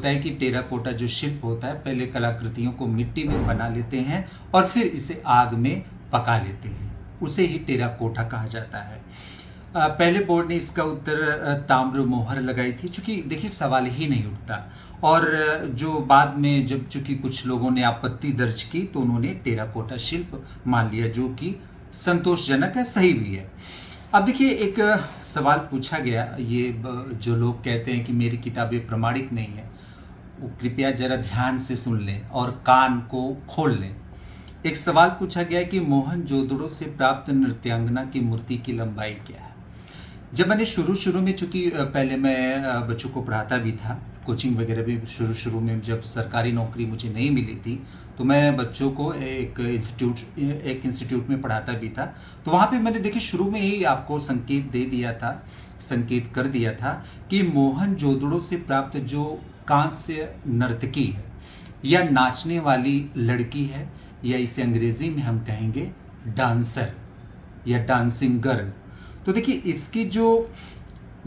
होता है कि टेराकोटा जो शिल्प होता है, पहले कलाकृतियों को मिट्टी में बना लेते हैं और फिर इसे आग में पका लेते हैं, उसे ही टेराकोटा कहा जाता है। पहले बोर्ड ने इसका उत्तर ताम्र मोहर लगाई थी, चूंकि देखिए सवाल ही नहीं उठता। और जो बाद में जब चूंकि कुछ लोगों ने आपत्ति दर्ज की तो उन्होंने टेराकोटा शिल्प मान लिया, जो कि संतोषजनक है, सही भी है। अब देखिए एक सवाल पूछा गया, ये जो लोग कहते हैं कि मेरी किताबें प्रमाणिक नहीं है, वो कृपया जरा ध्यान से सुन लें और कान को खोल लें। एक सवाल पूछा गया कि मोहनजोदड़ो से प्राप्त नृत्यांगना की मूर्ति की लंबाई क्या है। जब मैंने शुरू में, चूंकि पहले मैं बच्चों को पढ़ाता भी था, कोचिंग वगैरह भी शुरू में, जब सरकारी नौकरी मुझे नहीं मिली थी तो मैं बच्चों को एक इंस्टीट्यूट में पढ़ाता भी था। तो वहाँ पे मैंने देखिए शुरू में ही आपको संकेत कर दिया था कि मोहनजोदड़ो से प्राप्त जो कांस्य नर्तकी है या नाचने वाली लड़की है, या इसे अंग्रेजी में हम कहेंगे डांसर या डांसिंग गर्ल, तो देखिए इसकी जो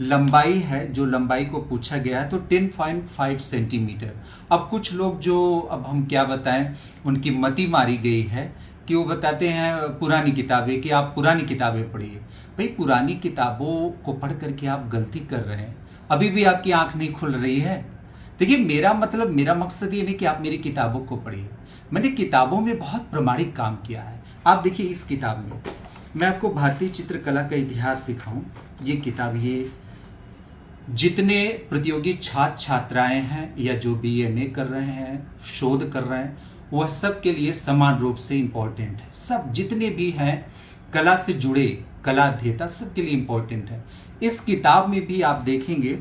लंबाई है, जो लंबाई को पूछा गया है तो 10.5 सेंटीमीटर। अब कुछ लोग जो, अब हम क्या बताएं, उनकी मति मारी गई है कि वो बताते हैं पुरानी किताबें, कि आप पुरानी किताबें पढ़िए। भाई पुरानी किताबों को पढ़ करके आप गलती कर रहे हैं, अभी भी आपकी आंख नहीं खुल रही है। देखिए मेरा मकसद ये नहीं कि आप मेरी किताबों को पढ़िए, मैंने किताबों में बहुत प्रामाणिक काम किया है। आप देखिए इस किताब में मैं आपको भारतीय चित्रकला का इतिहास दिखाऊं। ये किताब, ये जितने प्रतियोगी छात्र छात्राएं हैं या जो बीएमए कर रहे हैं, शोध कर रहे हैं, वह सब के लिए समान रूप से इम्पोर्टेंट है। सब जितने भी हैं कला से जुड़े, कला अध्येता, सब के लिए इम्पोर्टेंट है। इस किताब में भी आप देखेंगे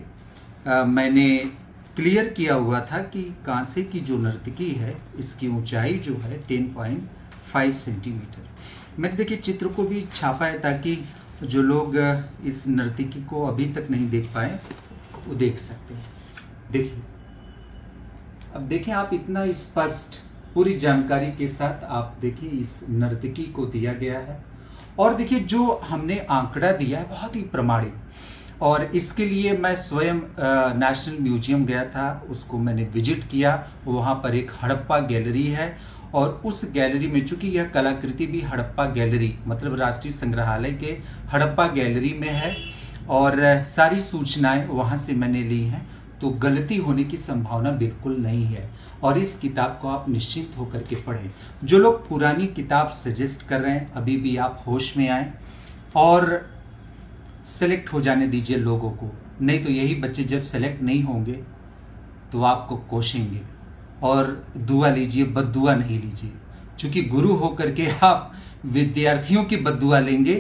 मैंने क्लियर किया हुआ था कि कांसे की जो नर्तकी है, इसकी ऊंचाई जो है 10.5 सेंटीमीटर। मैंने देखिए चित्र को भी छापा है ताकि जो लोग इस नर्तकी को अभी तक नहीं देख पाए वो देख सकते हैं। देखिए, अब देखें आप, इतना स्पष्ट पूरी जानकारी के साथ आप देखिए इस नर्तकी को दिया गया है। और देखिए जो हमने आंकड़ा दिया है बहुत ही प्रमाणिक, और इसके लिए मैं स्वयं नेशनल म्यूजियम गया था, उसको मैंने विजिट किया। वहाँ पर एक हड़प्पा गैलरी है और उस गैलरी में, चूंकि यह कलाकृति भी हड़प्पा गैलरी मतलब राष्ट्रीय संग्रहालय के हड़प्पा गैलरी में है और सारी सूचनाएं वहाँ से मैंने ली हैं, तो गलती होने की संभावना बिल्कुल नहीं है। और इस किताब को आप निश्चिंत होकर के पढ़ें। जो लोग पुरानी किताब सजेस्ट कर रहे हैं, अभी भी आप होश में आए और सेलेक्ट हो जाने दीजिए लोगों को, नहीं तो यही बच्चे जब सेलेक्ट नहीं होंगे तो आपको कोसेंगे। और दुआ लीजिए, बद्दुआ नहीं लीजिए, क्योंकि गुरु होकर के आप विद्यार्थियों की बद्दुआ लेंगे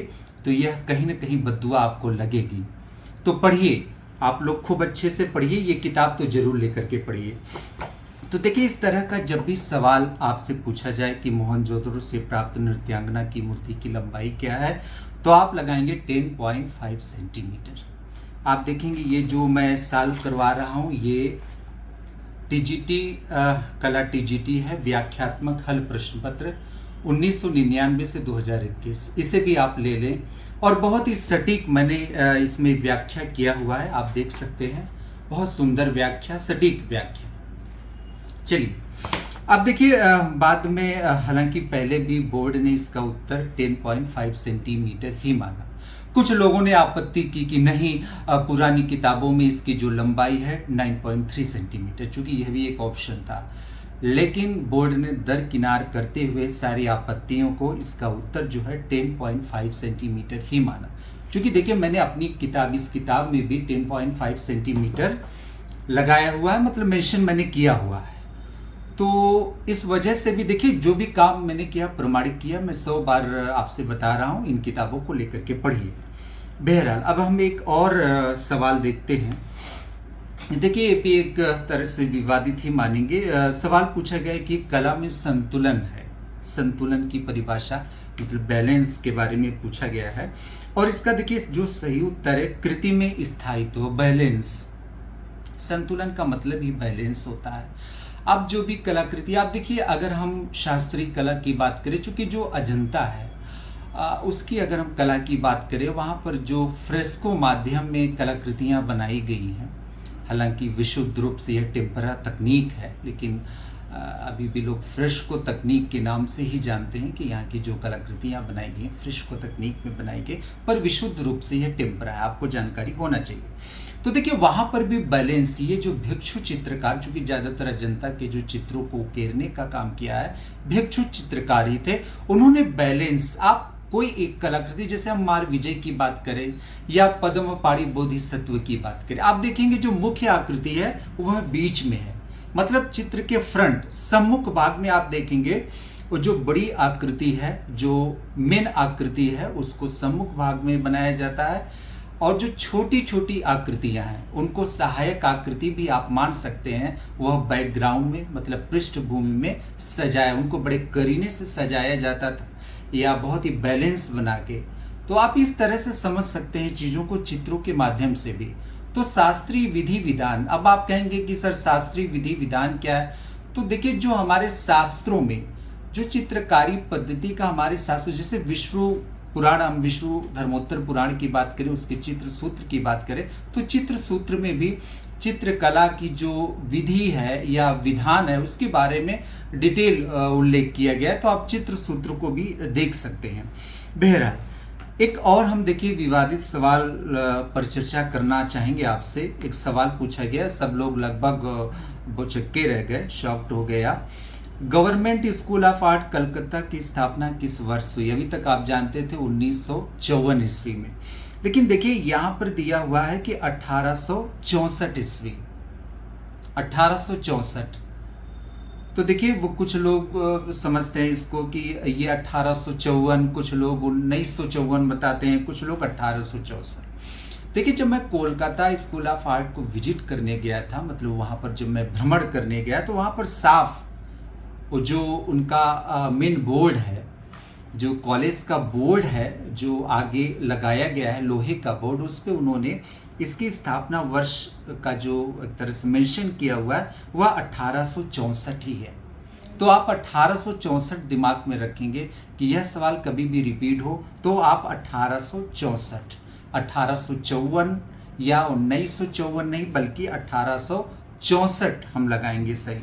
तो यह कहीं ना कहीं बद्दुआ आपको लगेगी। तो पढ़िए, आप लोग खूब अच्छे से पढ़िए, ये किताब तो जरूर लेकर के पढ़िए। तो देखिए इस तरह का जब भी सवाल आपसे पूछा जाए कि मोहनजोदड़ो से प्राप्त नृत्यांगना की मूर्ति की लंबाई क्या है, तो आप लगाएंगे 10.5 सेंटीमीटर। आप देखेंगे ये जो मैं सॉल्व करवा रहा हूँ, ये टीजीटी कला टीजीटी है, व्याख्यात्मक हल प्रश्न पत्र 1999 से 2021, इसे भी आप ले लें। और बहुत ही सटीक मैंने इसमें व्याख्या किया हुआ है, आप देख सकते हैं, बहुत सुंदर व्याख्या, सटीक व्याख्या। चलिए अब देखिए बाद में हालांकि पहले भी बोर्ड ने इसका उत्तर 10.5 सेंटीमीटर ही माना। कुछ लोगों ने आपत्ति की कि नहीं, पुरानी किताबों में इसकी जो लंबाई है 9.3 सेंटीमीटर, चूंकि यह भी एक ऑप्शन था। लेकिन बोर्ड ने दरकिनार करते हुए सारी आपत्तियों को इसका उत्तर जो है 10.5 सेंटीमीटर ही माना। चूंकि देखिए मैंने अपनी किताब, इस किताब में भी 10.5 सेंटीमीटर लगाया हुआ है, मतलब मेंशन मैंने किया हुआ है। तो इस वजह से भी देखिए जो भी काम मैंने किया प्रमाणिक किया। मैं 100 बार आपसे बता रहा हूँ, इन किताबों को लेकर के पढ़िए। बहरहाल अब हम एक और सवाल देखते हैं। देखिए ये भी एक तरह से विवादित ही मानेंगे। सवाल पूछा गया है कि कला में संतुलन है, संतुलन की परिभाषा मतलब बैलेंस के बारे में पूछा गया है। और इसका देखिए जो सही उत्तर है कृति में स्थायित्व, बैलेंस। संतुलन का मतलब ही बैलेंस होता है। अब जो भी कलाकृति आप देखिए, अगर हम शास्त्रीय कला की बात करें, चूंकि जो अजंता है उसकी अगर हम कला की बात करें, वहाँ पर जो फ्रेस्को माध्यम में कलाकृतियाँ बनाई गई हैं, हालांकि विशुद्ध रूप से यह टेम्परा तकनीक है, लेकिन अभी भी लोग फ्रेस्को तकनीक के नाम से ही जानते हैं कि यहाँ की जो कलाकृतियाँ बनाई गई हैं फ्रेस्को तकनीक में बनाई गई, पर विशुद्ध रूप से यह टेम्परा है, आपको जानकारी होना चाहिए। तो देखिए वहाँ पर भी बैलेंस, ये जो भिक्षु चित्रकार, चूंकि ज़्यादातर अजंता के जो चित्रों को उकेरने का काम किया है भिक्षु चित्रकार ही थे, उन्होंने बैलेंस, आप कोई एक कलाकृति, जैसे हम मार विजय की बात करें या पद्म पाड़ी बोधिसत्व की बात करें, आप देखेंगे जो मुख्य आकृति है वह बीच में है, मतलब चित्र के फ्रंट सम्मुख भाग में आप देखेंगे वो जो बड़ी आकृति है, जो मेन आकृति है, उसको सम्मुख भाग में बनाया जाता है, और जो छोटी छोटी आकृतियां हैं उनको सहायक आकृति भी आप मान सकते हैं, वह बैकग्राउंड में मतलब पृष्ठभूमि में सजाया, उनको बड़े करीने से सजाया जाता था या बहुत ही बैलेंस बना के। तो आप इस तरह से समझ सकते हैं चीज़ों को चित्रों के माध्यम से भी। तो शास्त्रीय विधि विधान, अब आप कहेंगे कि सर शास्त्रीय विधि विधान क्या है, तो देखिए जो हमारे शास्त्रों में जो चित्रकारी पद्धति का हमारे शास्त्र, जैसे विष्णु पुराण, हम विष्णु धर्मोत्तर पुराण की बात करें, उसके चित्र सूत्र की बात करें, तो चित्र सूत्र में भी चित्रकला की जो विधि है या विधान है उसके बारे में डिटेल उल्लेख किया गया है, तो आप चित्र सूत्र को भी देख सकते हैं। बहरहाल एक और हम देखिए विवादित सवाल पर चर्चा करना चाहेंगे आपसे। एक सवाल पूछा गया, सब लोग लगभग भौचक्के रह गए, शॉक्ड हो गए आप। Government school of art Calcutta की स्थापना किस वर्ष हुई? अभी तक आप जानते थे 1954 ईस्वी में, लेकिन देखिए यहाँ पर दिया हुआ है कि 1864 ईस्वी, 1864। तो देखिए वो कुछ लोग समझते हैं इसको कि ये 1854, कुछ लोग 1954 बताते हैं, कुछ लोग 1864। देखिए जब मैं कोलकाता स्कूल ऑफ आर्ट को विजिट करने गया था, मतलब वहाँ पर जब मैं भ्रमण करने गया, तो वहाँ पर साफ वो जो उनका मेन बोर्ड है, जो कॉलेज का बोर्ड है जो आगे लगाया गया है, लोहे का बोर्ड, उस पर उन्होंने इसकी स्थापना वर्ष का जो एक तरह से मेंशन किया हुआ है वह 1864 ही है। तो आप 1864 दिमाग में रखेंगे कि यह सवाल कभी भी रिपीट हो तो आप 1864, 1854 या 1954 नहीं बल्कि 1864 हम लगाएंगे सही।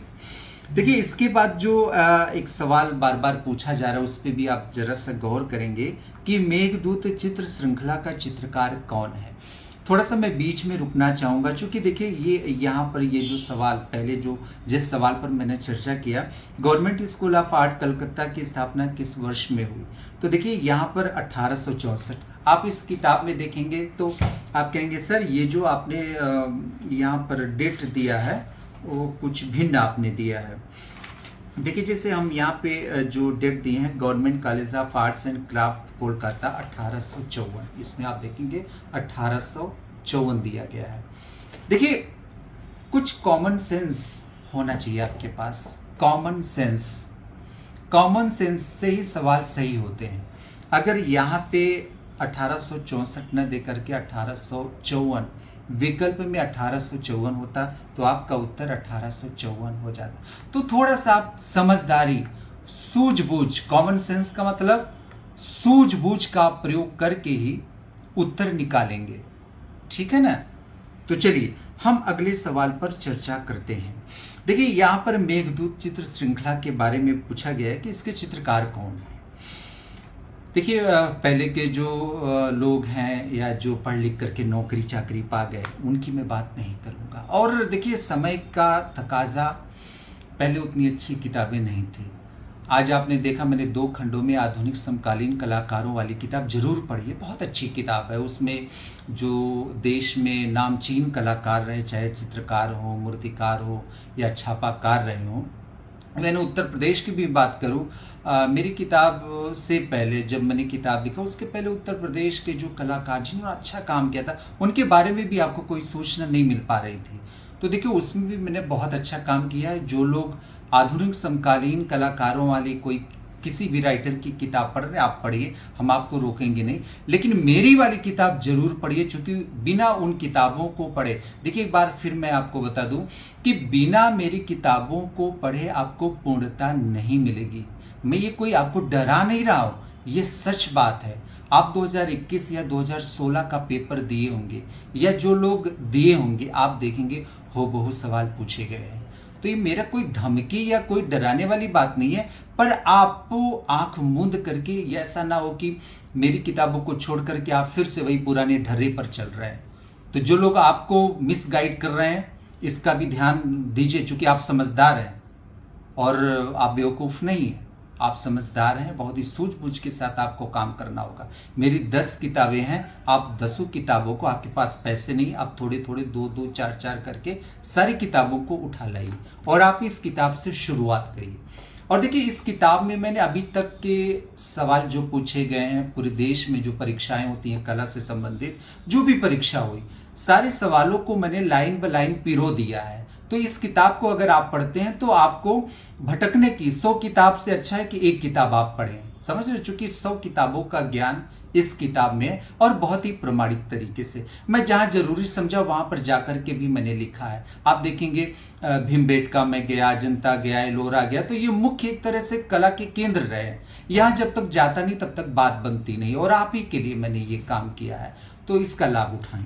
देखिए इसके बाद जो एक सवाल बार बार पूछा जा रहा है उस पर भी आप जरा सा गौर करेंगे कि मेघदूत चित्र श्रृंखला का चित्रकार कौन है। थोड़ा सा मैं बीच में रुकना चाहूँगा, क्योंकि देखिए ये यहाँ पर ये जो सवाल पहले जो जिस सवाल पर मैंने चर्चा किया, government school of art Calcutta की स्थापना किस वर्ष में हुई, तो देखिए यहाँ पर 1864। आप इस किताब में देखेंगे तो आप कहेंगे सर ये जो आपने यहाँ पर डेट दिया है वो कुछ भिन्न आपने दिया है। देखिए जैसे हम यहाँ पे जो डेट दिए हैं, government college of arts and craft Kolkata 1854, इसमें आप देखेंगे 1854 दिया गया है। देखिए कुछ कॉमन सेंस होना चाहिए आपके पास, कॉमन सेंस, कॉमन सेंस से ही सवाल सही होते हैं। अगर यहाँ पे 1864 न दे करके 1854, विकल्प में 1854 होता तो आपका उत्तर 1854 हो जाता। तो थोड़ा सा आप समझदारी, सूझबूझ, कॉमन सेंस का मतलब सूझबूझ का प्रयोग करके ही उत्तर निकालेंगे, ठीक है ना। तो चलिए हम अगले सवाल पर चर्चा करते हैं। देखिए यहाँ पर मेघदूत चित्र श्रृंखला के बारे में पूछा गया है कि इसके चित्रकार कौन है। देखिए पहले के जो लोग हैं या जो पढ़ लिख करके नौकरी चाकरी पा गए उनकी मैं बात नहीं करूँगा। और देखिए समय का तकाजा, पहले उतनी अच्छी किताबें नहीं थी। आज आपने देखा मैंने 2 खंडों में आधुनिक समकालीन कलाकारों वाली किताब जरूर पढ़ी है, बहुत अच्छी किताब है। उसमें जो देश में नामचीन कलाकार रहे, चाहे चित्रकार हो, मूर्तिकार हो या छापाकार रहे हों। मैंने उत्तर प्रदेश की भी बात करूं, मेरी किताब से पहले जब मैंने किताब लिखा उसके पहले उत्तर प्रदेश के जो कलाकार जिन्होंने अच्छा काम किया था उनके बारे में भी आपको कोई सूचना नहीं मिल पा रही थी। तो देखिए उसमें भी मैंने बहुत अच्छा काम किया है। जो लोग आधुनिक समकालीन कलाकारों वाली कोई किसी भी राइटर की किताब पढ़ रहे आप पढ़िए, हम आपको रोकेंगे नहीं, लेकिन मेरी वाली किताब जरूर पढ़िए, क्योंकि बिना उन किताबों को पढ़े, देखिए एक बार फिर मैं आपको बता दूं कि बिना मेरी किताबों को पढ़े आपको पूर्णता नहीं मिलेगी। मैं ये कोई आपको डरा नहीं रहा हूँ, ये सच बात है। आप 2021 या 2016 का पेपर दिए होंगे या जो लोग दिए होंगे आप देखेंगे हूबहू सवाल पूछे गए हैं। तो ये मेरा कोई धमकी या कोई डराने वाली बात नहीं है, पर आपको आंख मूंद करके ये ऐसा ना हो कि मेरी किताबों को छोड़ करके आप फिर से वही पुराने ढर्रे पर चल रहे हैं। तो जो लोग आपको मिसगाइड कर रहे हैं, इसका भी ध्यान दीजिए, चूंकि आप समझदार हैं और आप बेवकूफ़ नहीं हैं, आप समझदार हैं। बहुत ही सूझबूझ के साथ आपको काम करना होगा। मेरी 10 किताबें हैं, आप 10 किताबों को, आपके पास पैसे नहीं, आप थोड़े थोड़े 2-2 4-4 करके सारी किताबों को उठा लाइए और आप इस किताब से शुरुआत करिए। और देखिए, इस किताब में मैंने अभी तक के सवाल जो पूछे गए हैं, पूरे देश में जो परीक्षाएं होती हैं कला से संबंधित, जो भी परीक्षा हुई, सारे सवालों को मैंने लाइन बाय लाइन पिरो दिया है। तो इस किताब को अगर आप पढ़ते हैं तो आपको भटकने की 100 किताब से अच्छा है कि एक किताब आप पढ़ें। समझ रहे, चूंकि 100 किताबों का ज्ञान इस किताब में है और बहुत ही प्रमाणित तरीके से। मैं जहां जरूरी समझा वहां पर जाकर के भी मैंने लिखा है। आप देखेंगे भीमबेटका में गया, अजंता गया, एलोरा गया, तो ये मुख्य एक तरह से कला के केंद्र रहे हैं। यहाँ जब तक जाता नहीं तब तक बात बनती नहीं, और आप ही के लिए मैंने ये काम किया है, तो इसका लाभ उठाएं।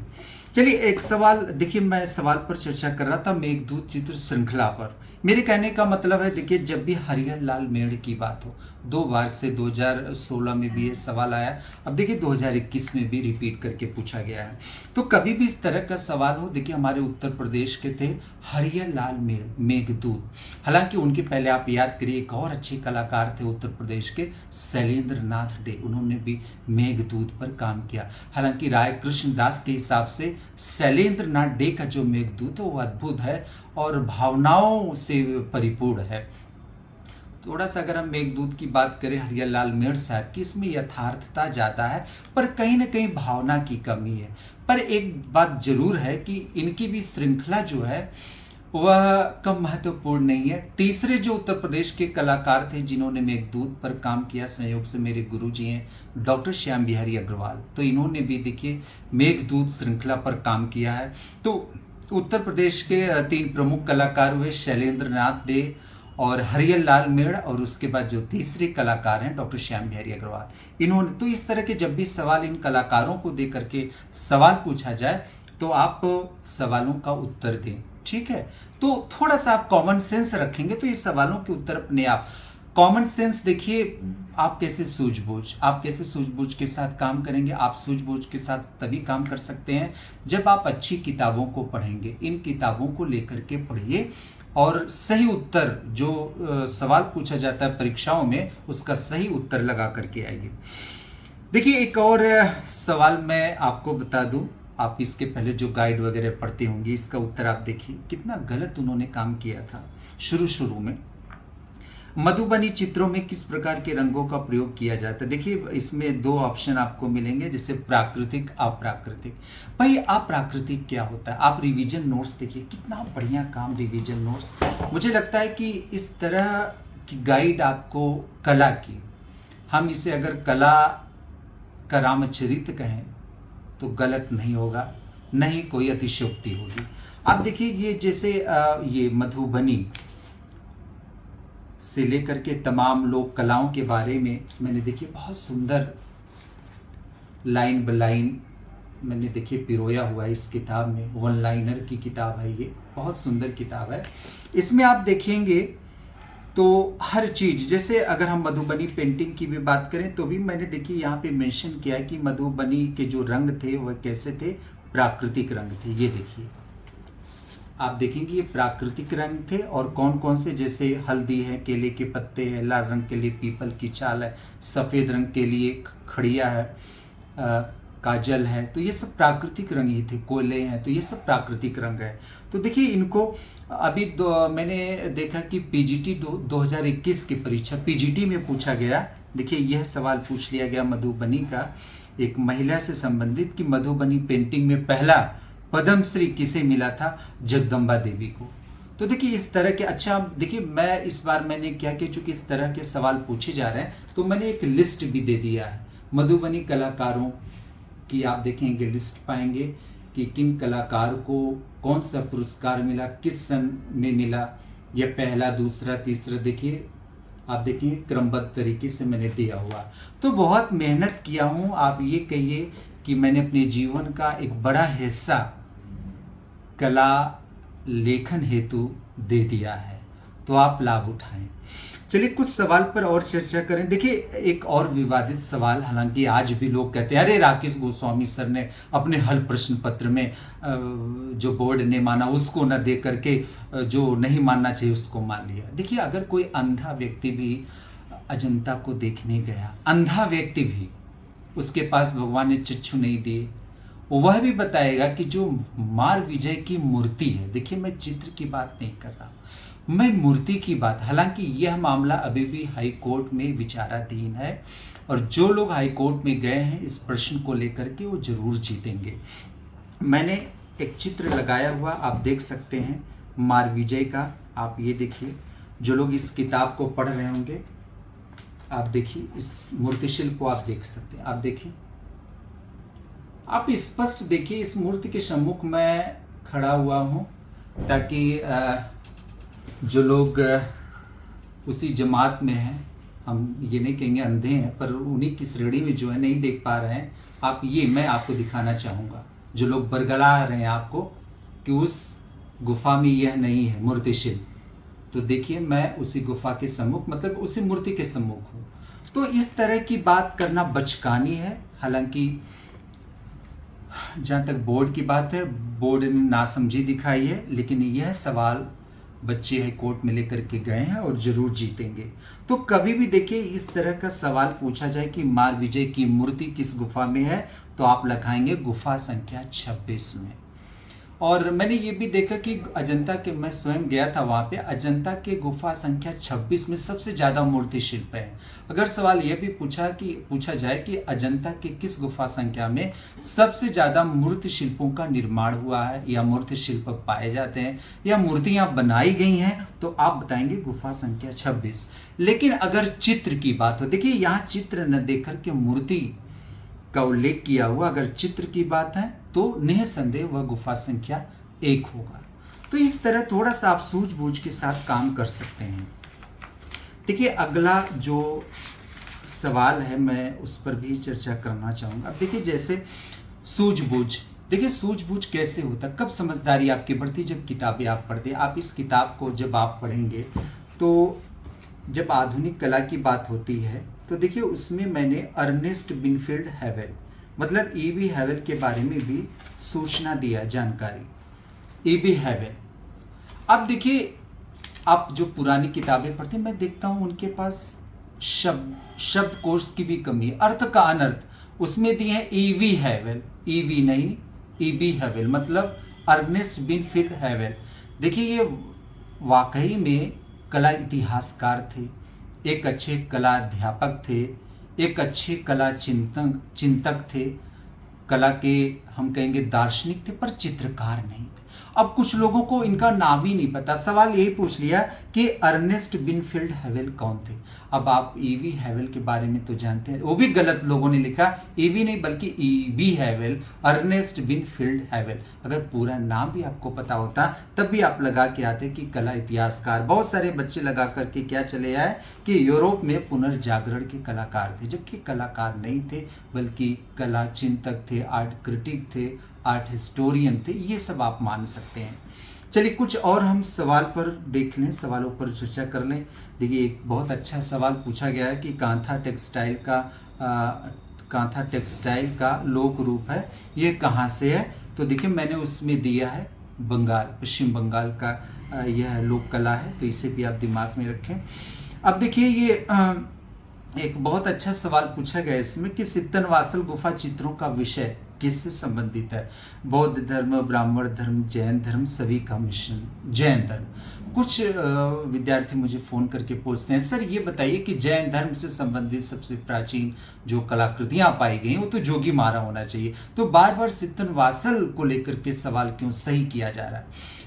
चलिए, एक सवाल देखिए, मैं सवाल पर चर्चा कर रहा था मेघदूत चित्र श्रृंखला पर। मेरे कहने का मतलब है, देखिए, जब भी हरिहर लाल मेढ़ की बात हो, 2 बार से 2016 में भी ये सवाल आया, अब देखिए 2021 में भी रिपीट करके पूछा गया है। तो कभी भी इस तरह का सवाल हो, देखिए हमारे उत्तर प्रदेश के थे हरिहर लाल मेघदूत। हालांकि उनके पहले आप याद करिए, एक और अच्छे कलाकार थे उत्तर प्रदेश के, शैलेंद्र नाथ डे, उन्होंने भी मेघदूत पर काम किया। हालांकि राय कृष्ण दास के हिसाब से शैलेंद्र नाथ डे का जो मेघदूत है वो अद्भुत है और भावनाओं से परिपूर्ण है। थोड़ा सा अगर हम मेघदूत की बात करें हरिहर लाल मेढ़ साहब की, इसमें यथार्थता ज़्यादा है पर कहीं ना कहीं भावना की कमी है। पर एक बात जरूर है कि इनकी भी श्रृंखला जो है वह कम महत्वपूर्ण नहीं है। तीसरे जो उत्तर प्रदेश के कलाकार थे जिन्होंने मेघदूत पर काम किया, संयोग से मेरे गुरुजी हैं डॉक्टर श्याम बिहारी अग्रवाल, तो इन्होंने भी देखिए मेघदूत श्रृंखला पर काम किया है। तो उत्तर प्रदेश के 3 प्रमुख कलाकार हुए शैलेंद्र नाथ डे और हरिहर लाल मेढ़, और उसके बाद जो तीसरे कलाकार हैं डॉक्टर श्याम बिहारी अग्रवाल, इन्होंने। तो इस तरह के जब भी सवाल इन कलाकारों को दे करके सवाल पूछा जाए तो आप सवालों का उत्तर दें, ठीक है। तो थोड़ा सा आप कॉमन सेंस रखेंगे तो ये सवालों के उत्तर अपने आप। कॉमन सेंस देखिए, आप कैसे सूझबूझ के साथ काम करेंगे। आप सूझबूझ के साथ तभी काम कर सकते हैं जब आप अच्छी किताबों को पढ़ेंगे। इन किताबों को लेकर के पढ़िए और सही उत्तर जो सवाल पूछा जाता है परीक्षाओं में, उसका सही उत्तर लगा करके आइए। देखिए, एक और सवाल मैं आपको बता दूं, आप इसके पहले जो गाइड वगैरह पढ़ते होंगे, इसका उत्तर आप देखिए कितना गलत उन्होंने काम किया था। शुरू में मधुबनी चित्रों में किस प्रकार के रंगों का प्रयोग किया जाता है। देखिए, इसमें 2 ऑप्शन आपको मिलेंगे, जैसे प्राकृतिक, अप्राकृतिक। भाई, अप्राकृतिक क्या होता है? आप रिवीजन नोट्स देखिए, कितना बढ़िया काम रिवीजन नोट्स। मुझे लगता है कि इस तरह की गाइड आपको कला की, हम इसे अगर कला का रामचरित कहें तो गलत नहीं होगा, नहीं कोई अतिशयोक्ति होगी। आप देखिए, ये जैसे ये मधुबनी से लेकर के तमाम लोक कलाओं के बारे में मैंने देखिए बहुत सुंदर लाइन बाय लाइन मैंने देखिए पिरोया हुआ है इस किताब में। 1 लाइनर की किताब है, ये बहुत सुंदर किताब है। इसमें आप देखेंगे तो हर चीज, जैसे अगर हम मधुबनी पेंटिंग की भी बात करें तो भी मैंने देखिए यहाँ पे मेंशन किया है कि मधुबनी के जो रंग थे वह कैसे थे, प्राकृतिक रंग थे। ये देखिए, आप देखेंगे ये प्राकृतिक रंग थे। और कौन कौन से, जैसे हल्दी है, केले के पत्ते हैं, लाल रंग के लिए पीपल की छाल है, सफ़ेद रंग के लिए खड़िया है, काजल है, तो ये सब प्राकृतिक रंग ही थे। कोयले हैं, तो ये सब प्राकृतिक रंग है। तो देखिए, इनको अभी मैंने देखा कि पीजीटी 2021 की परीक्षा पीजीटी में पूछा गया। देखिए, यह सवाल पूछ लिया गया मधुबनी का, एक महिला से संबंधित, कि मधुबनी पेंटिंग में पहला पद्मश्री किसे मिला था? जगदम्बा देवी को। तो देखिए, इस तरह के, अच्छा देखिए, मैं इस बार मैंने क्या किया, चूंकि इस तरह के सवाल पूछे जा रहे हैं तो मैंने एक लिस्ट भी दे दिया है मधुबनी कलाकारों की। आप देखेंगे लिस्ट पाएंगे कि किन कलाकार को कौन सा पुरस्कार मिला, किस सन में मिला, या पहला, दूसरा, तीसरा। देखिए, आप देखिए क्रमबद्ध तरीके से मैंने दिया हुआ। तो बहुत मेहनत किया हूँ। आप ये कहिए कि मैंने अपने जीवन का एक बड़ा हिस्सा कला लेखन हेतु दे दिया है, तो आप लाभ उठाएं। चलिए कुछ सवाल पर और चर्चा करें। देखिए एक और विवादित सवाल, हालांकि आज भी लोग कहते हैं अरे राकेश गोस्वामी सर ने अपने हल प्रश्न पत्र में जो बोर्ड ने माना उसको न दे करके जो नहीं मानना चाहिए उसको मान लिया। देखिए अगर कोई अंधा व्यक्ति भी अजंता को देखने गया, अंधा व्यक्ति भी, उसके पास भगवान ने चक्षु नहीं दिए, वह भी बताएगा कि जो मार विजय की मूर्ति है, देखिए मैं चित्र की बात नहीं कर रहा हूं, मैं मूर्ति की बात। हालांकि यह मामला अभी भी हाई कोर्ट में विचाराधीन है और जो लोग हाई कोर्ट में गए हैं इस प्रश्न को लेकर के वो जरूर जीतेंगे। मैंने एक चित्र लगाया हुआ आप देख सकते हैं मार विजय का, आप ये देखिए। जो लोग इस किताब को पढ़ रहे होंगे आप देखिए, इस मूर्तिशिल्प को आप देख सकते हैं। आप देखिए, आप स्पष्ट देखिए, इस मूर्ति के सम्मुख मैं खड़ा हुआ हूं ताकि जो लोग उसी जमात में हैं, हम ये नहीं कहेंगे अंधे हैं, पर उन्हीं की श्रेणी में जो है नहीं देख पा रहे हैं, आप ये मैं आपको दिखाना चाहूँगा। जो लोग बरगला रहे हैं आपको कि उस गुफा में यह नहीं है मूर्तिशिल्प, तो देखिए मैं उसी गुफा के सम्मुख, मतलब उसी मूर्ति के सम्मुख हूँ। तो इस तरह की बात करना बचकानी है। हालांकि जहाँ तक बोर्ड की बात है, बोर्ड ने नासमझी दिखाई है, लेकिन यह सवाल बच्चे हाई कोर्ट में लेकर के गए हैं और जरूर जीतेंगे। तो कभी भी देखिए इस तरह का सवाल पूछा जाए कि मार विजय की मूर्ति किस गुफा में है, तो आप लगाएंगे गुफा संख्या 26 में। और मैंने ये भी देखा कि अजंता के, मैं स्वयं गया था वहाँ पे, अजंता के गुफा संख्या 26 में सबसे ज़्यादा मूर्ति शिल्प है। अगर सवाल ये भी पूछा जाए कि अजंता के किस गुफा संख्या में सबसे ज़्यादा मूर्ति शिल्पों का निर्माण हुआ है या मूर्ति शिल्प पाए जाते हैं या मूर्तियाँ बनाई गई हैं, तो आप बताएंगे गुफा संख्या 26। लेकिन अगर चित्र की बात हो, देखिए यहाँ चित्र न देख कर के मूर्ति का उल्लेख किया हुआ, अगर चित्र की बात है तो निसंदेह वह गुफा संख्या 1 होगा। तो इस तरह थोड़ा सा आप सूझबूझ के साथ काम कर सकते हैं। देखिए अगला जो सवाल है मैं उस पर भी चर्चा करना चाहूँगा। अब देखिए जैसे सूझबूझ, देखिए सूझबूझ कैसे होता, कब समझदारी आपकी बढ़ती, जब किताबें आप पढ़ते। आप इस किताब को जब आप पढ़ेंगे तो जब आधुनिक कला की बात होती है तो देखिए उसमें मैंने अर्नेस्ट विनफील्ड हैवेल, मतलब ईवी हैवेल के बारे में भी सूचना दिया, जानकारी। ईवी हैवेल, अब देखिए आप जो पुरानी किताबें पढ़ते हैं, मैं देखता हूँ उनके पास शब्दकोश की भी कमी है, अर्थ का अनर्थ उसमें दिए हैं ईवी हैवेल, ईवी नहीं ईवी हैवेल, मतलब अर्नेस्ट विनफील्ड हैवेल। देखिए ये वाकई में कला इतिहासकार थे, एक अच्छे कला अध्यापक थे, एक अच्छे कला चिंतक थे, कला के हम कहेंगे दार्शनिक थे, पर चित्रकार नहीं थे। अब कुछ लोगों को इनका नाम ही नहीं पता, सवाल यही पूछ लिया कि अर्नेस्ट विनफील्ड हैवेल कौन थे। अब आप ईवी हैवेल के बारे में तो जानते हैं, वो भी गलत लोगों ने लिखा, ईवी नहीं बल्कि EV Havell, Ernest Vinfield Havell. अगर पूरा नाम भी आपको पता होता तब भी आप लगा के आते कि कला इतिहासकार। बहुत सारे बच्चे लगा करके क्या चले आए कि यूरोप में पुनर्जागरण के कलाकार थे, जबकि कलाकार नहीं थे बल्कि कला चिंतक थे, आर्ट क्रिटिक थे, आर्ट हिस्टोरियन थे, ये सब आप मान सकते हैं। चलिए कुछ और हम सवाल पर देख लें, सवालों पर चर्चा कर लें। देखिए एक बहुत अच्छा सवाल पूछा गया है कि कांथा टेक्सटाइल का लोक रूप है, ये कहाँ से है। तो देखिए मैंने उसमें दिया है बंगाल, पश्चिम बंगाल का यह लोक कला है, तो इसे भी आप दिमाग में रखें। अब देखिए ये एक बहुत अच्छा सवाल पूछा गया इसमें कि सित्तनवासल गुफा चित्रों का विषय किससे संबंधित है। बौद्ध धर्म, ब्राह्मण धर्म, जैन धर्म, सभी का मिश्रण। जैन धर्म, कुछ विद्यार्थी मुझे फ़ोन करके पूछते हैं सर ये बताइए कि जैन धर्म से संबंधित सबसे प्राचीन जो कलाकृतियाँ पाई गई वो तो जोगी मारा होना चाहिए, तो बार बार सित्तनवासल को लेकर के सवाल क्यों सही किया जा रहा है।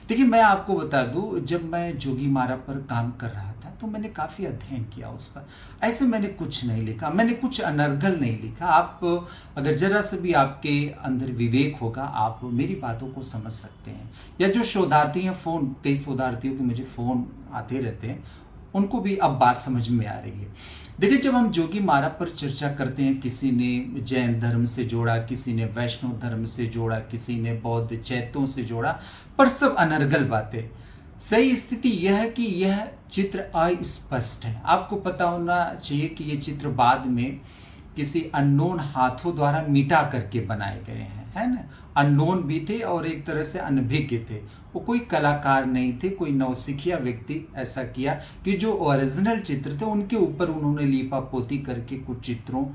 देखिए मैं आपको बता दूं, जब मैं जोगी मारा पर काम कर रहा था तो मैंने काफ़ी अध्ययन किया उस पर। ऐसे मैंने कुछ नहीं लिखा, मैंने कुछ अनर्गल नहीं लिखा। आप अगर जरा से भी आपके अंदर विवेक होगा आप मेरी बातों को समझ सकते हैं। या जो शोधार्थी हैं, फ़ोन, कई शोधार्थियों के मुझे फ़ोन आते रहते हैं, उनको भी अब बात समझ में आ रही है। देखिए, जब हम जोगी मारा पर चर्चा करते हैं, किसी ने जैन धर्म से जोड़ा, किसी ने वैष्णव धर्म से जोड़ा, किसी ने बौद्ध चैत्यों से जोड़ा, पर सब अनर्गल बातें। सही स्थिति यह है कि यह चित्र अस्पष्ट है। आपको पता होना चाहिए कि ये चित्र बाद में किसी अननोन हाथों द्वारा मिटा करके बनाए गए हैं, है ना। अननोन भी थे और एक तरह से अनभिज्ञ थे, वो कोई कलाकार नहीं थे, कोई नौसिखिया व्यक्ति ऐसा किया कि जो ओरिजिनल चित्र थे उनके ऊपर उन्होंने लीपा पोती करके कुछ चित्रों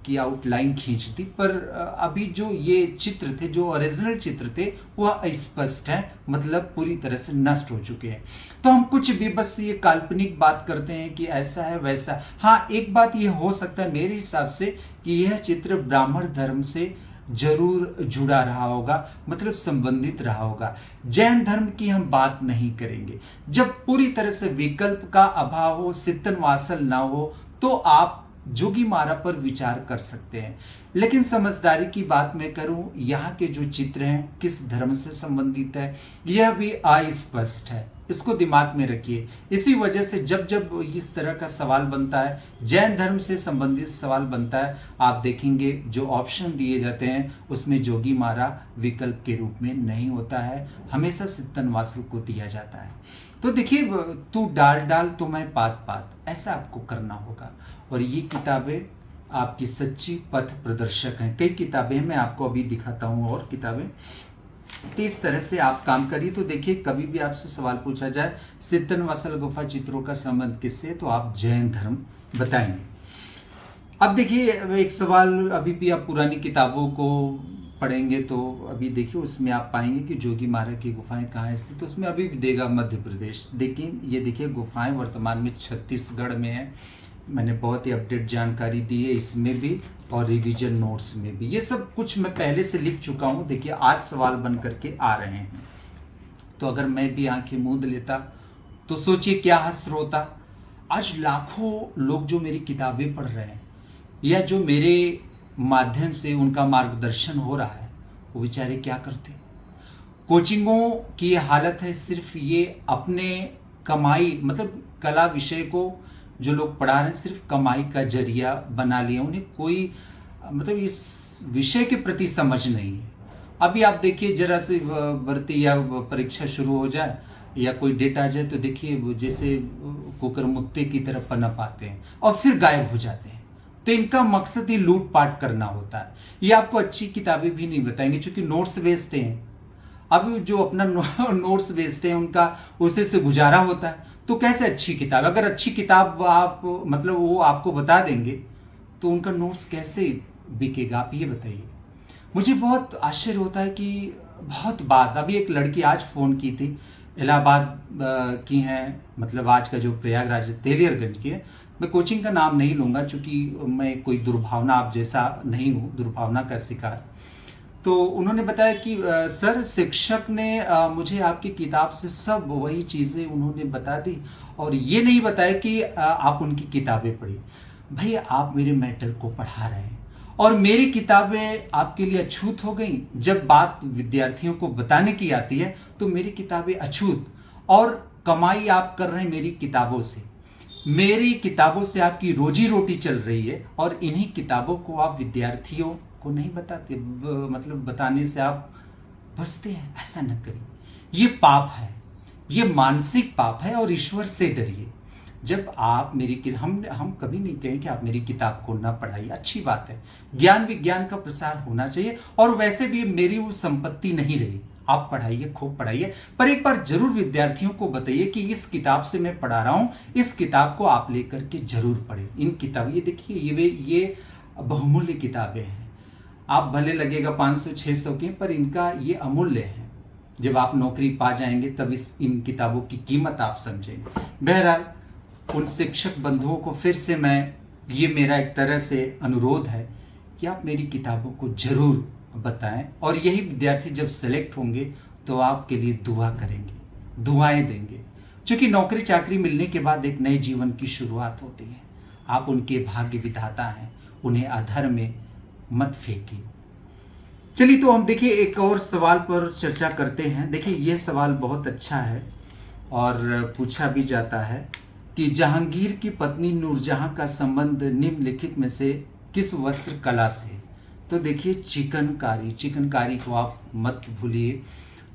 की आउटलाइन खींच दी। पर अभी जो ये चित्र थे, जो ओरिजिनल चित्र थे, वह अस्पष्ट है, मतलब पूरी तरह से नष्ट हो चुके हैं। तो हम कुछ भी बस ये काल्पनिक बात करते हैं कि ऐसा है वैसा। हाँ, एक बात ये हो सकता है मेरे हिसाब से कि यह चित्र ब्राह्मण धर्म से जरूर जुड़ा रहा होगा, मतलब संबंधित रहा होगा। जैन धर्म की हम बात नहीं करेंगे। जब पूरी तरह से विकल्प का अभाव हो, सिद्धन वासल ना हो, तो आप जोगी मारा पर विचार कर सकते हैं। लेकिन समझदारी की बात मैं करूं, यहाँ के जो चित्र हैं किस धर्म से संबंधित है यह भी अस्पष्ट है, इसको दिमाग में रखिए। इसी वजह से जब जब इस तरह का सवाल बनता है, जैन धर्म से संबंधित सवाल बनता है, आप देखेंगे जो ऑप्शन दिए जाते हैं उसमें जोगी मारा विकल्प के रूप में नहीं होता है, हमेशा सिद्धन वासल को दिया जाता है। तो देखिए, तू डाल डाल तो मैं पात पात, ऐसा आपको करना होगा। और ये किताबें आपकी सच्ची पथ प्रदर्शक हैं। कई किताबें मैं आपको अभी दिखाता हूँ और किताबें, तो इस तरह से आप काम करिए। तो देखिए, कभी भी आपसे सवाल पूछा जाए सिद्धन वासल गुफा चित्रों का संबंध किससे, तो आप जैन धर्म बताएंगे। अब देखिए, एक सवाल, अभी भी आप पुरानी किताबों को पढ़ेंगे तो अभी देखिए उसमें आप पाएंगे कि जोगी मारा की गुफाएं कहाँ स्थित, तो उसमें अभी भी देगा मध्य प्रदेश। लेकिन ये देखिए, गुफाएं वर्तमान में छत्तीसगढ़ में है। मैंने बहुत ही अपडेट जानकारी दी है इसमें भी और रिवीजन नोट्स में भी। ये सब कुछ मैं पहले से लिख चुका हूँ। देखिए, आज सवाल बन करके आ रहे हैं, तो अगर मैं भी आंखें मूंद लेता तो सोचिए क्या हश्र होता। आज लाखों लोग जो मेरी किताबें पढ़ रहे हैं या जो मेरे माध्यम से उनका मार्गदर्शन हो रहा है, वो बेचारे क्या करते। कोचिंगों की हालत है सिर्फ ये अपने कमाई, मतलब कला विषय को जो लोग पढ़ा रहे हैं सिर्फ कमाई का जरिया बना लिया। उन्हें कोई मतलब इस विषय के प्रति समझ नहीं है। अभी आप देखिए, जरा से भर्ती या परीक्षा शुरू हो जाए या कोई डेट आ जाए तो देखिए जैसे कुकर मुत्ते की तरह पनप आते हैं और फिर गायब हो जाते हैं। तो इनका मकसद ही लूटपाट करना होता है। ये आपको अच्छी किताबें भी नहीं बताएंगे, क्योंकि नोट्स बेचते हैं। अब जो अपना नोट्स बेचते हैं उनका उसी से गुजारा होता है। तो कैसे अच्छी किताब, अगर अच्छी किताब आप मतलब वो आपको बता देंगे तो उनका नोट्स कैसे बिकेगा, आप ये बताइए। मुझे बहुत आश्चर्य होता है कि बहुत बात, अभी एक लड़की आज फ़ोन की थी, इलाहाबाद की हैं, मतलब आज का जो प्रयागराज तेलियरगंज की है। मैं कोचिंग का नाम नहीं लूँगा क्योंकि मैं कोई दुर्भावना आप जैसा नहीं हूँ, दुर्भावना का शिकार। तो उन्होंने बताया कि सर, शिक्षक ने मुझे आपकी किताब से सब वही चीज़ें उन्होंने बता दी और ये नहीं बताया कि आप उनकी किताबें पढ़ी। भैया, आप मेरे मैटर को पढ़ा रहे हैं और मेरी किताबें आपके लिए अछूत हो गई। जब बात विद्यार्थियों को बताने की आती है तो मेरी किताबें अछूत, और कमाई आप कर रहे हैं मेरी किताबों से। मेरी किताबों से आपकी रोजी रोटी चल रही है और इन्हीं किताबों को आप विद्यार्थियों को नहीं बताते, मतलब बताने से आप बचते हैं। ऐसा न करिए, ये पाप है, ये मानसिक पाप है और ईश्वर से डरिए। जब आप मेरी हम कभी नहीं कहें कि आप मेरी किताब को ना पढ़ाइए, अच्छी बात है, ज्ञान विज्ञान का प्रसार होना चाहिए। और वैसे भी मेरी वो संपत्ति नहीं रही, आप पढ़ाइए, खूब पढ़ाइए, पर एक बार जरूर विद्यार्थियों को बताइए कि इस किताब से मैं पढ़ा रहा हूं, इस किताब को आप लेकर के जरूर पढ़ें। इन किताब, ये देखिए, ये बहुमूल्य किताबें हैं। आप भले लगेगा 500-600 की, पर इनका ये अमूल्य है। जब आप नौकरी पा जाएंगे तब इन किताबों की कीमत आप समझेंगे। बहरहाल, उन शिक्षक बंधुओं को फिर से ये मेरा एक तरह से अनुरोध है कि आप मेरी किताबों को जरूर बताएं, और यही विद्यार्थी जब सेलेक्ट होंगे तो आपके लिए दुआ करेंगे, दुआएं देंगे, क्योंकि नौकरी चाकरी मिलने के बाद एक नए जीवन की शुरुआत होती है। आप उनके भाग्य विधाता हैं, उन्हें अधर में मत फेंकिए। चलिए, तो हम देखिए एक और सवाल पर चर्चा करते हैं। देखिए, ये सवाल बहुत अच्छा है और पूछा भी जाता है कि जहांगीर की पत्नी नूरजहां का संबंध निम्नलिखित में से किस वस्त्र कला से। तो देखिए चिकनकारी, चिकनकारी को आप मत भूलिए।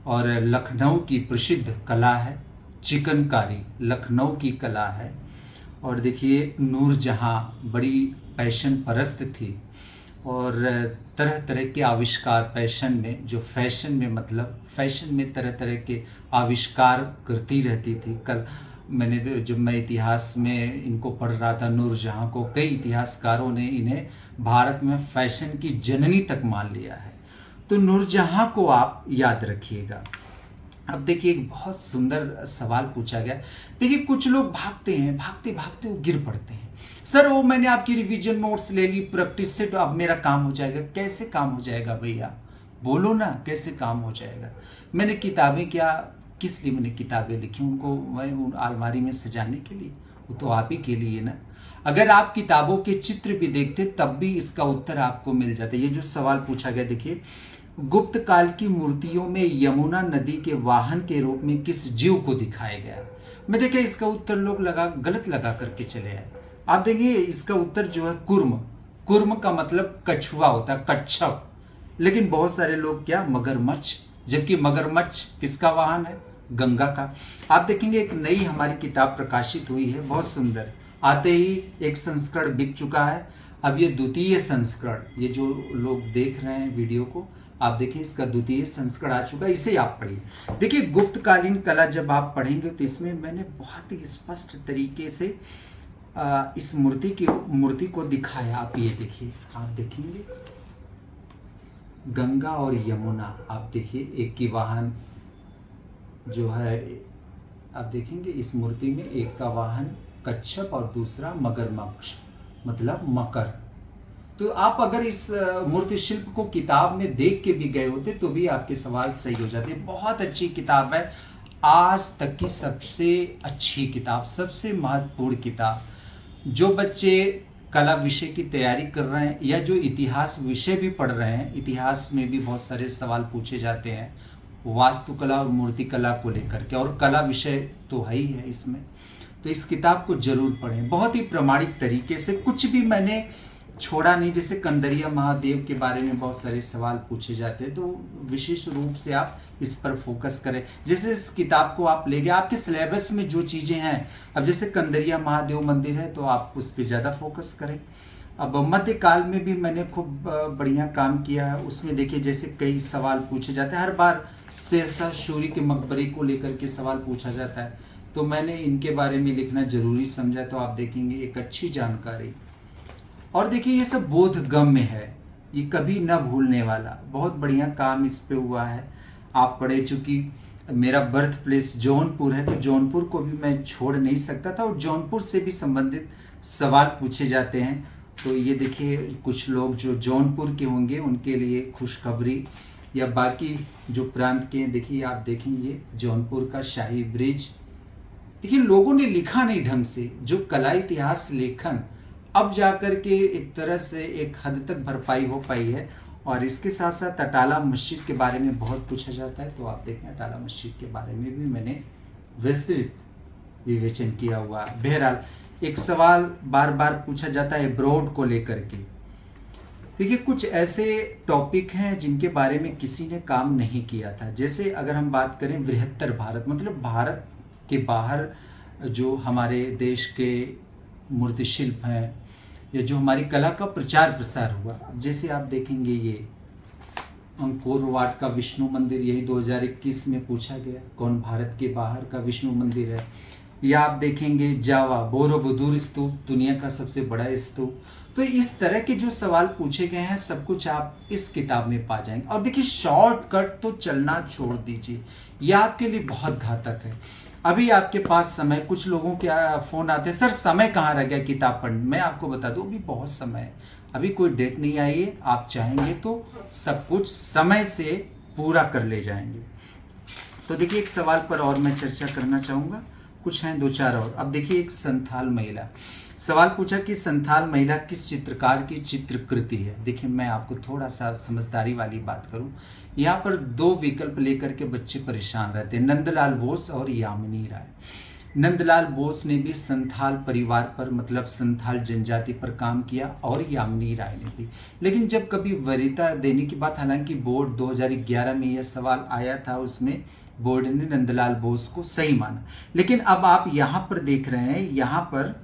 और लखनऊ की प्रसिद्ध कला है चिकनकारी, लखनऊ की कला है। और देखिए नूरजहां बड़ी पैशन परस्त थी और तरह तरह के आविष्कार पैशन में, जो फैशन में मतलब फैशन में तरह तरह के आविष्कार करती रहती थी। कल मैंने जब मैं इतिहास में इनको पढ़ रहा था, नूरजहां को कई इतिहासकारों ने इन्हें भारत में फैशन की जननी तक मान लिया है। तो नूरजहां को आप याद रखिएगा। अब देखिए एक बहुत सुंदर सवाल पूछा गया। देखिए कुछ लोग भागते हैं, भागते भागते वो गिर पड़ते हैं। सर वो मैंने आपकी रिवीजन नोट्स ले ली, प्रैक्टिस से तो अब मेरा काम हो जाएगा। कैसे काम हो जाएगा भैया, बोलो ना कैसे काम हो जाएगा। मैंने किताबें क्या, किस लिए मैंने किताबें लिखी, उनको मैं उन अलमारी में सजाने के लिए? वो तो आप ही के लिए ना। अगर आप किताबों के चित्र भी देखते तब भी इसका उत्तर आपको मिल जाता। ये जो सवाल पूछा गया, देखिए गुप्त काल की मूर्तियों में यमुना नदी के वाहन के रूप में किस जीव को दिखाया गया। मैं देखिए इसका उत्तर लोग गलत लगा करके चले आए। आप देखिए इसका उत्तर जो है कुर्म। कुर्म का मतलब कछुआ होता है, कच्छप। लेकिन बहुत सारे लोग क्या, मगरमच्छ, जबकि मगरमच्छ किसका वाहन है, गंगा का। आप देखेंगे एक नई हमारी किताब प्रकाशित हुई है, बहुत सुंदर। आते ही एक संस्करण बिक चुका है, अब ये द्वितीय संस्करण, ये जो लोग देख रहे हैं वीडियो को, आप देखिए इसका द्वितीय संस्करण आ चुका है, इसे आप पढ़िए। देखिए गुप्तकालीन कला जब आप पढ़ेंगे तो इसमें मैंने बहुत ही स्पष्ट तरीके से इस मूर्ति को दिखाया। आप ये देखिए, आप देखेंगे गंगा और यमुना, आप देखिए एक की वाहन जो है, आप देखेंगे इस मूर्ति में एक का वाहन कच्छप और दूसरा मगरमच्छ मतलब मकर। तो आप अगर इस मूर्ति शिल्प को किताब में देख के भी गए होते तो भी आपके सवाल सही हो जाते। बहुत अच्छी किताब है, आज तक की सबसे अच्छी किताब, सबसे महत्वपूर्ण किताब। जो बच्चे कला विषय की तैयारी कर रहे हैं या जो इतिहास विषय भी पढ़ रहे हैं, इतिहास में भी बहुत सारे सवाल पूछे जाते हैं वास्तुकला और मूर्तिकला को लेकर के, और कला विषय तो है ही है इसमें। तो इस किताब को जरूर पढ़ें, बहुत ही प्रामाणिक तरीके से, कुछ भी मैंने छोड़ा नहीं। जैसे कंदरिया महादेव के बारे में बहुत सारे सवाल पूछे जाते हैं, तो विशेष रूप से आप इस पर फोकस करें। जैसे इस किताब को आप ले गए, आपके सिलेबस में जो चीज़ें हैं, अब जैसे कंदरिया महादेव मंदिर है तो आप उस पर ज़्यादा फोकस करें। अब मध्यकाल में भी मैंने खूब बढ़िया काम किया है, उसमें देखिए जैसे कई सवाल पूछे जाते हैं, हर बार शेरशाह सूरी के मकबरे को लेकर के सवाल पूछा जाता है, तो मैंने इनके बारे में लिखना जरूरी समझा। तो आप देखेंगे एक अच्छी जानकारी। और देखिए ये सब बोधगम्य है, ये कभी न भूलने वाला, बहुत बढ़िया काम इस पे हुआ है। आप पढ़े, चूँकि मेरा बर्थ प्लेस जौनपुर है तो जौनपुर को भी मैं छोड़ नहीं सकता था, और जौनपुर से भी संबंधित सवाल पूछे जाते हैं। तो ये देखिए कुछ लोग जो जौनपुर के होंगे उनके लिए खुशखबरी, या बाकी जो प्रांत के हैं, देखिए आप देखेंगे जौनपुर का शाही ब्रिज। देखिए लोगों ने लिखा नहीं ढंग से, जो कला इतिहास लेखन अब जाकर के एक तरह से एक हद तक भरपाई हो पाई है। और इसके साथ साथ अटाला मस्जिद के बारे में बहुत पूछा जाता है, तो आप देखें अटाला मस्जिद के बारे में भी मैंने विस्तृत विवेचन किया हुआ। बहरहाल एक सवाल बार बार पूछा जाता है ब्रॉड को लेकर के। देखिए कुछ ऐसे टॉपिक हैं जिनके बारे में किसी ने काम नहीं किया था। जैसे अगर हम बात करें बृहत्तर भारत, मतलब भारत के बाहर जो हमारे देश के मूर्ति शिल्प हैं या जो हमारी कला का प्रचार प्रसार हुआ, जैसे आप देखेंगे ये अंकोर वाट का विष्णु मंदिर, यही 2021 में पूछा गया कौन भारत के बाहर का विष्णु मंदिर है। या आप देखेंगे जावा बोरोबुदुर स्तूप, दुनिया का सबसे बड़ा स्तूप। तो इस तरह के जो सवाल पूछे गए हैं सब कुछ आप इस किताब में पा जाएंगे। और देखिए शॉर्टकट तो चलना छोड़ दीजिए, यह आपके लिए बहुत घातक है। अभी आपके पास समय, कुछ लोगों के फ़ोन आते हैं, सर समय कहाँ रह गया किताब पढ़ने। मैं आपको बता दूं अभी बहुत समय है, अभी कोई डेट नहीं आई है। आप चाहेंगे तो सब कुछ समय से पूरा कर ले जाएंगे। तो देखिए एक सवाल पर और मैं चर्चा करना चाहूँगा, कुछ हैं दो चार और। अब देखिए एक संथाल महिला, सवाल पूछा कि संथाल महिला किस चित्रकार की चित्रकृति है। देखिए मैं आपको थोड़ा सा समझदारी वाली बात करूं, यहाँ पर दो विकल्प लेकर के बच्चे परेशान रहते हैं, नंदलाल बोस और यामिनी राय। नंदलाल बोस ने भी संथाल परिवार पर मतलब संथाल जनजाति पर काम किया और यामिनी राय ने भी। लेकिन जब कभी वरीयता देने की बात, हालांकि बोर्ड 2011 में यह सवाल आया था, उसमें बोर्ड ने नंदलाल बोस को सही माना। लेकिन अब आप यहाँ पर देख रहे हैं, यहाँ पर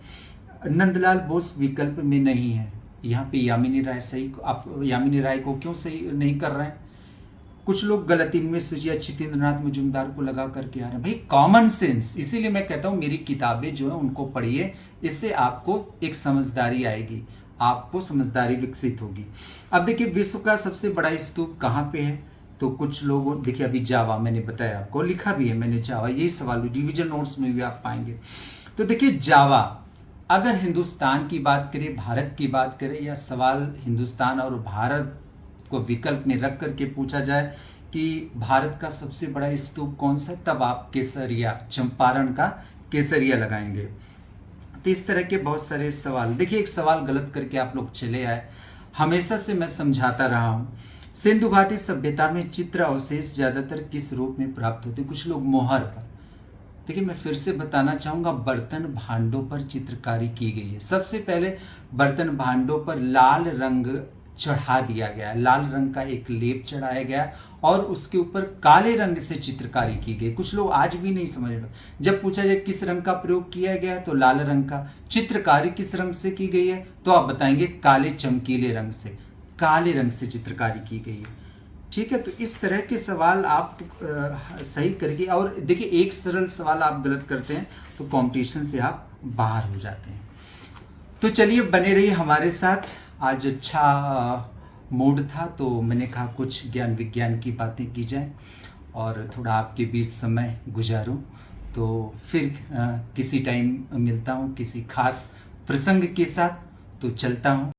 नंदलाल बोस विकल्प में नहीं है, यहाँ पे यामिनी राय सही। आप यामिनी राय को क्यों सही नहीं कर रहे हैं? कुछ लोग गलत इनमें सुजिया छितेंद्रनाथ मजूमदार को लगा करके आ रहे हैं। भाई कॉमन सेंस, इसीलिए मैं कहता हूँ मेरी किताबें जो है उनको पढ़िए, इससे आपको एक समझदारी आएगी, आपको समझदारी विकसित होगी। अब देखिए विश्व का सबसे बड़ा स्तूप कहाँ पे है? तो कुछ लोग देखिए, अभी जावा मैंने बताया आपको, लिखा भी है मैंने जावा, यही सवाल डिवीजन नोट्स में भी आप पाएंगे। तो देखिए जावा, अगर हिंदुस्तान की बात करें, भारत की बात करें, या सवाल हिंदुस्तान और भारत को विकल्प में रख करके पूछा जाए कि भारत का सबसे बड़ा स्तूप कौन सा है, तब आप केसरिया, चंपारण का केसरिया लगाएंगे। तो इस तरह के बहुत सारे सवाल। देखिए एक सवाल गलत करके आप लोग चले आए, हमेशा से मैं समझाता रहा हूँ, सिंधु घाटी सभ्यता में चित्र अवशेष ज्यादातर किस रूप में प्राप्त होते हैं? कुछ लोग मोहर पर। देखिए मैं फिर से बताना चाहूंगा, बर्तन भांडों पर चित्रकारी की गई है। सबसे पहले बर्तन भांडों पर लाल रंग चढ़ा दिया गया, लाल रंग का एक लेप चढ़ाया गया और उसके ऊपर काले रंग से चित्रकारी की गई। कुछ लोग आज भी नहीं समझ रहे, जब पूछा जाए किस रंग का प्रयोग किया गया है तो लाल रंग का। चित्रकारी किस रंग से की गई है तो आप बताएंगे काले चमकीले रंग से, काले रंग से चित्रकारी की गई है। ठीक है, तो इस तरह के सवाल आप सही करके, और देखिए एक सरल सवाल आप गलत करते हैं तो कंपटीशन से आप बाहर हो जाते हैं। तो चलिए बने रहिए हमारे साथ। आज अच्छा मूड था तो मैंने कहा कुछ ज्ञान विज्ञान की बातें की जाए और थोड़ा आपके बीच समय गुजारूं। तो फिर किसी टाइम मिलता हूं किसी खास प्रसंग के साथ, तो चलता हूं।